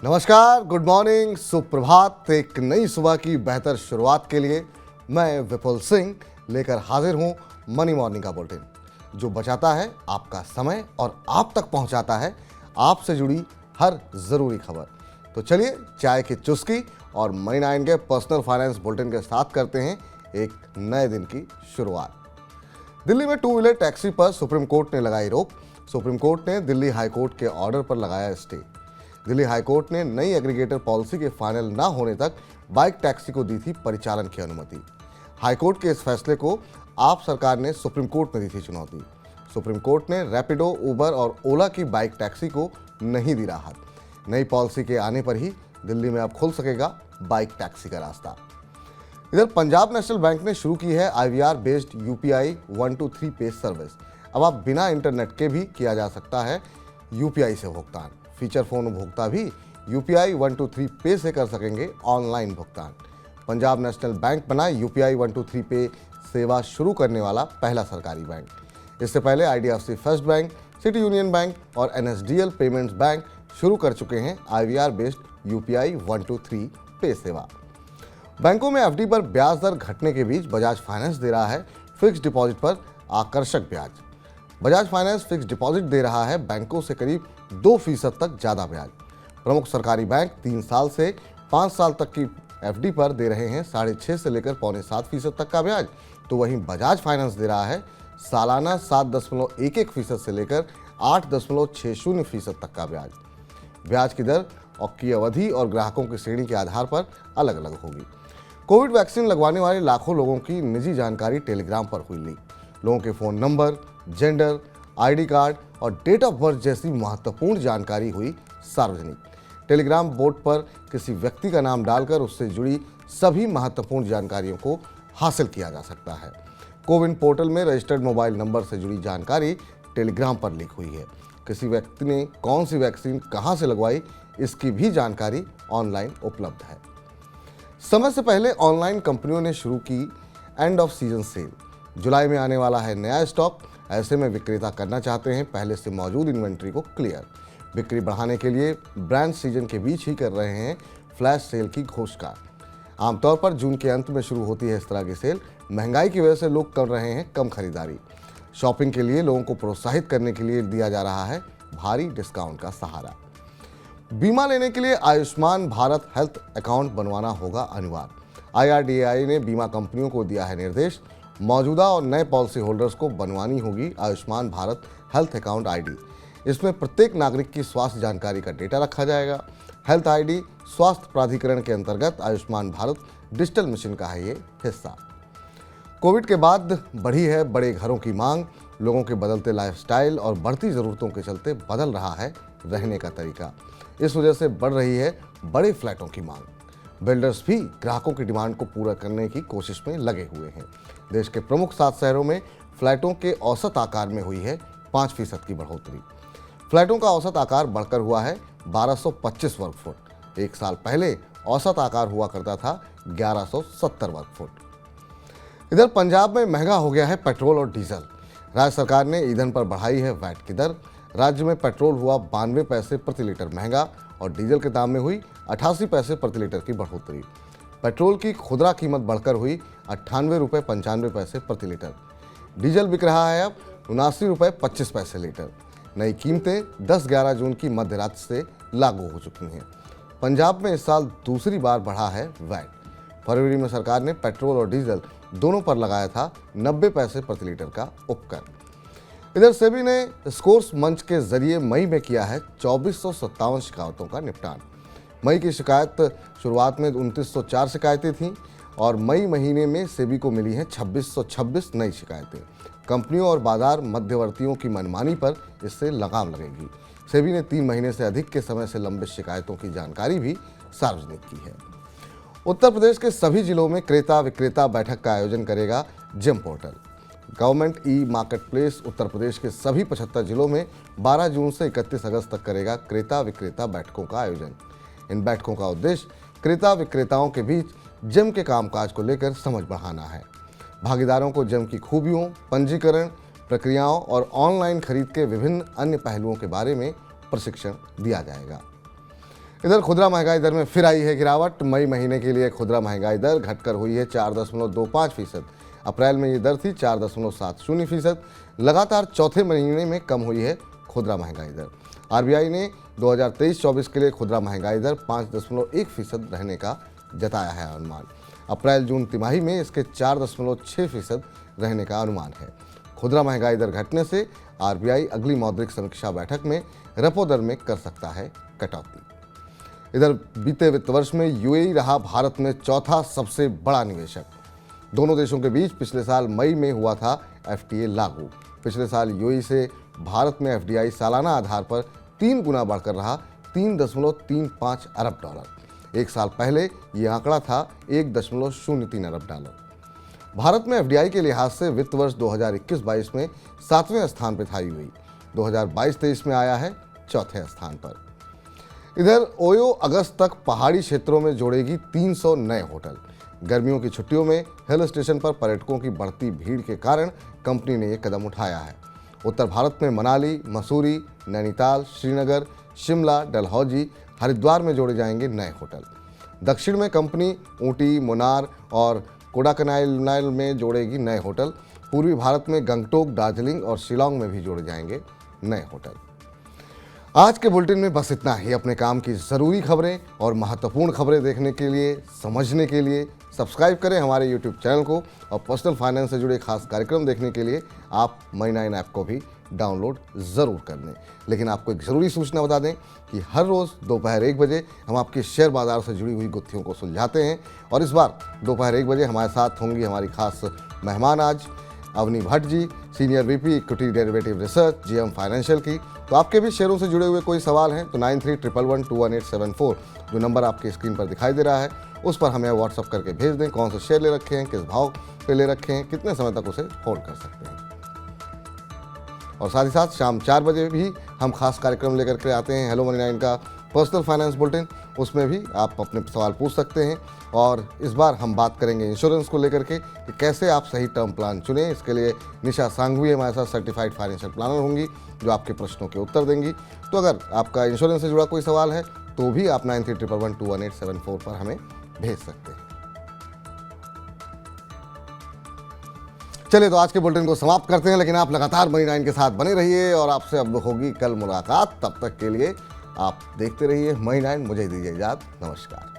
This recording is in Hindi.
नमस्कार, गुड मॉर्निंग, सुप्रभात। एक नई सुबह की बेहतर शुरुआत के लिए मैं विपुल सिंह लेकर हाजिर हूं मनी मॉर्निंग का बुलेटिन, जो बचाता है आपका समय और आप तक पहुंचाता है आपसे जुड़ी हर जरूरी खबर। तो चलिए चाय की चुस्की और मनी 9 के पर्सनल फाइनेंस बुलेटिन के साथ करते हैं एक नए दिन की शुरुआत। दिल्ली में टू व्हीलर टैक्सी पर सुप्रीम कोर्ट ने लगाई रोक। सुप्रीम कोर्ट ने दिल्ली हाई कोर्ट के ऑर्डर पर लगाया स्टे। दिल्ली हाई कोर्ट ने नई एग्रीगेटर पॉलिसी के फाइनल ना होने तक बाइक टैक्सी को दी थी परिचालन की अनुमति। हाई कोर्ट के इस फैसले को आप सरकार ने सुप्रीम कोर्ट में दी थी चुनौती। सुप्रीम कोर्ट ने रैपिडो, उबर और ओला की बाइक टैक्सी को नहीं दी राहत। नई पॉलिसी के आने पर ही दिल्ली में अब खुल सकेगा बाइक टैक्सी का रास्ता। इधर पंजाब नेशनल बैंक ने शुरू की है IVR बेस्ड UPI 123 पे सर्विस। अब आप बिना इंटरनेट के भी किया जा सकता है UPI से भुगतान। फीचर फोन उपभोक्ता भी UPI 123 पे से कर सकेंगे ऑनलाइन भुगतान। पंजाब नेशनल बैंक बना UPI 123 पे सेवा शुरू करने वाला पहला सरकारी बैंक। इससे पहले IDFC first bank, city union bank और NSDL पेमेंट्स बैंक शुरू कर चुके हैं IVR बेस्ड UPI 123 पे सेवा। बैंकों में FD पर ब्याज दर घटने के बीच बजाज फाइनेंस दे रहा है फिक्स डिपॉजिट पर आकर्षक ब्याज। बजाज फाइनेंस फिक्स डिपॉजिट दे रहा है बैंकों से करीब 2% तक ज्यादा ब्याज। प्रमुख सरकारी बैंक 3 साल से 5 साल तक की FD पर दे रहे हैं 6.5 से लेकर 6.25% तक का ब्याज, तो वहीं बजाज फाइनेंस दे रहा है सालाना 7.11% से लेकर 8.60% तक का ब्याज। ब्याज की दर और की अवधि और ग्राहकों की श्रेणी के आधार पर अलग अलग होगी। कोविड वैक्सीन लगवाने वाले लाखों लोगों की निजी जानकारी टेलीग्राम पर हुई लीक। लोगों के phone number, gender, ID card और डेट ऑफ बर्थ जैसी महत्वपूर्ण जानकारी हुई सार्वजनिक। टेलीग्राम बोट पर किसी व्यक्ति का नाम डालकर उससे जुड़ी सभी महत्वपूर्ण जानकारियों को हासिल किया जा सकता है। कोविन पोर्टल में रजिस्टर्ड मोबाइल नंबर से जुड़ी जानकारी टेलीग्राम पर लीक हुई है। किसी व्यक्ति ने कौन सी वैक्सीन कहां से लगवाई, इसकी भी जानकारी ऑनलाइन उपलब्ध है। समय से पहले ऑनलाइन कंपनियों ने शुरू की एंड ऑफ सीजन सेल। जुलाई में आने वाला है नया स्टॉक। ऐसे में विक्रेता करना चाहते हैं पहले से मौजूद इन्वेंट्री को क्लियर। बिक्री बढ़ाने के लिए ब्रांड सीजन के बीच ही कर रहे हैं फ्लैश सेल की घोषणा। आमतौर पर जून के अंत में शुरू होती है इस तरह की सेल। महंगाई की वजह से लोग कर रहे हैं कम खरीदारी। शॉपिंग के लिए लोगों को प्रोत्साहित करने के लिए दिया जा रहा है भारी डिस्काउंट का सहारा। बीमा लेने के लिए आयुष्मान भारत हेल्थ अकाउंट बनवाना होगा अनिवार्य। IRDAI ने बीमा कंपनियों को दिया है निर्देश। मौजूदा और नए पॉलिसी होल्डर्स को बनवानी होगी Ayushman Bharat health account ID। इसमें प्रत्येक नागरिक की स्वास्थ्य जानकारी का डेटा रखा जाएगा। हेल्थ ID स्वास्थ्य प्राधिकरण के अंतर्गत आयुष्मान भारत डिजिटल मिशन का है ये हिस्सा। कोविड के बाद बढ़ी है बड़े घरों की मांग। लोगों के बदलते लाइफस्टाइल और बढ़ती ज़रूरतों के चलते बदल रहा है रहने का तरीका। इस वजह से बढ़ रही है बड़े फ्लैटों की मांग। बिल्डर्स भी ग्राहकों की डिमांड को पूरा करने की कोशिश में लगे हुए हैं। देश के प्रमुख 7 शहरों में फ्लैटों के औसत आकार में हुई है 5% की बढ़ोतरी। फ्लैटों का औसत आकार बढ़कर हुआ है 1225 वर्ग फुट। एक साल पहले औसत आकार हुआ करता था 1170 वर्ग फुट। इधर पंजाब में महंगा हो गया है पेट्रोल और डीजल। राज्य सरकार ने ईंधन पर बढ़ाई है वैट की दर। राज्य में पेट्रोल हुआ 92 पैसे प्रति लीटर महंगा और डीजल के दाम में हुई 88 पैसे प्रति लीटर की बढ़ोतरी। पेट्रोल की खुदरा कीमत बढ़कर हुई 98 रुपये 95 पैसे प्रति लीटर। डीजल बिक रहा है अब 79 रुपये 25 पैसे लीटर। नई कीमतें 10-11 जून की मध्य रात्रि से लागू हो चुकी हैं। पंजाब में इस साल दूसरी बार बढ़ा है वैट। फरवरी में सरकार ने पेट्रोल और डीजल दोनों पर लगाया था 90 पैसे प्रति लीटर का उपकर। इधर सेबी ने स्कोर्स मंच के जरिए मई में किया है 2457 शिकायतों का निपटान। मई की शिकायत शुरुआत में 2904 शिकायतें थीं और मई महीने में सेबी को मिली हैं 2626 नई शिकायतें। कंपनियों और बाजार मध्यवर्तियों की मनमानी पर इससे लगाम लगेगी। सेबी ने 3 महीने से अधिक के समय से लंबित शिकायतों की जानकारी भी सार्वजनिक की है। उत्तर प्रदेश के सभी जिलों में क्रेता विक्रेता बैठक का आयोजन करेगा जिम पोर्टल। गवर्नमेंट मार्केट प्लेस उत्तर प्रदेश के सभी 75 जिलों में 12 जून से 31 अगस्त तक करेगा क्रेता विक्रेता बैठकों का आयोजन। इन बैठकों का उद्देश्य क्रेता विक्रेताओं के बीच जिम के कामकाज को लेकर समझ बढ़ाना है। भागीदारों को जिम की खूबियों, पंजीकरण प्रक्रियाओं और ऑनलाइन खरीद के विभिन्न अन्य पहलुओं के बारे में प्रशिक्षण दिया जाएगा। इधर खुदरा महंगाई दर में फिर आई है गिरावट। मई महीने के लिए खुदरा महंगाई दर घटकर हुई है 4.25%। अप्रैल में ये दर थी 4.70%। लगातार चौथे महीने में कम हुई है खुदरा महंगाई दर। आरबीआई ने 2023-24 के लिए खुदरा महंगाई दर 5.1% रहने का जताया है अनुमान। अप्रैल जून तिमाही में इसके 4.6% रहने का अनुमान है। खुदरा महंगाई दर घटने से आरबीआई अगली मौद्रिक समीक्षा बैठक में रेपो दर में कर सकता है कटौती। इधर बीते वित्त वर्ष में यूएई रहा भारत में चौथा सबसे बड़ा निवेशक। दोनों देशों के बीच पिछले साल मई में हुआ था एफटीए लागू। पिछले साल यूएई से भारत में एफडीआई सालाना आधार पर 3 गुना बढ़कर रहा 3.35 अरब डॉलर। एक साल पहले ये आंकड़ा था 1.03 अरब डॉलर। भारत में एफडीआई के लिहाज से वित्त वर्ष 2021-22 में 7वें स्थान पर था यूएई। 2022-23 में आया है चौथे स्थान पर। इधर ओयो अगस्त तक पहाड़ी क्षेत्रों में जोड़ेगी 300 नए होटल। गर्मियों की छुट्टियों में हिल स्टेशन पर पर्यटकों की बढ़ती भीड़ के कारण कंपनी ने ये कदम उठाया है। उत्तर भारत में मनाली, मसूरी, नैनीताल, श्रीनगर, शिमला, डलहौजी, हरिद्वार में जोड़े जाएंगे नए होटल। दक्षिण में कंपनी ऊटी, मुन्नार और कोडाकनाल में जोड़ेगी नए होटल। पूर्वी भारत में गंगटोक, दार्जिलिंग और शिलोंग में भी जोड़े जाएंगे नए होटल। आज के बुलेटिन में बस इतना ही। अपने काम की ज़रूरी खबरें और महत्वपूर्ण खबरें देखने के लिए, समझने के लिए सब्सक्राइब करें हमारे यूट्यूब चैनल को और पर्सनल फाइनेंस से जुड़े खास कार्यक्रम देखने के लिए आप मनी9 ऐप को भी डाउनलोड ज़रूर कर लें। लेकिन आपको एक ज़रूरी सूचना बता दें कि हर रोज़ दोपहर 1 बजे हम आपके शेयर बाज़ार से जुड़ी हुई गुत्थियों को सुलझाते हैं और इस बार दोपहर 1 बजे हमारे साथ होंगी हमारी खास मेहमान आज Avni Bhatt ji, senior VP equity derivative research, GM financial की। तो आपके भी शेयरों से जुड़े हुए कोई सवाल हैं तो 9311121874 जो नंबर आपकी स्क्रीन पर दिखाई दे रहा है उस पर हमें व्हाट्सअप करके भेज दें। कौन से शेयर ले रखे हैं, किस भाव पे ले रखे हैं, कितने समय तक उसे होल्ड कर सकते हैं। और साथ ही साथ शाम 4 बजे भी हम खास कार्यक्रम लेकर के आते हैं हेलो मनी9 का पर्सनल फाइनेंस बुलेटिन। उसमें भी आप अपने सवाल पूछ सकते हैं और इस बार हम बात करेंगे इंश्योरेंस को लेकर के कि कैसे आप सही टर्म प्लान चुनें। इसके लिए निशा सांघवी हमारे साथ सर्टिफाइड फाइनेंशियल प्लानर होंगी जो आपके प्रश्नों के उत्तर देंगी। तो अगर आपका इंश्योरेंस से जुड़ा कोई सवाल है तो भी आप 9311121874 पर हमें भेज सकते हैं। चलिए तो आज के बुलेटिन को समाप्त करते हैं, लेकिन आप लगातार मनी9 के साथ बने रहिए और आपसे अब होगी कल मुलाकात। तब तक के लिए आप देखते रहिए मनी9। मुझे दीजिए इजाज़त। नमस्कार।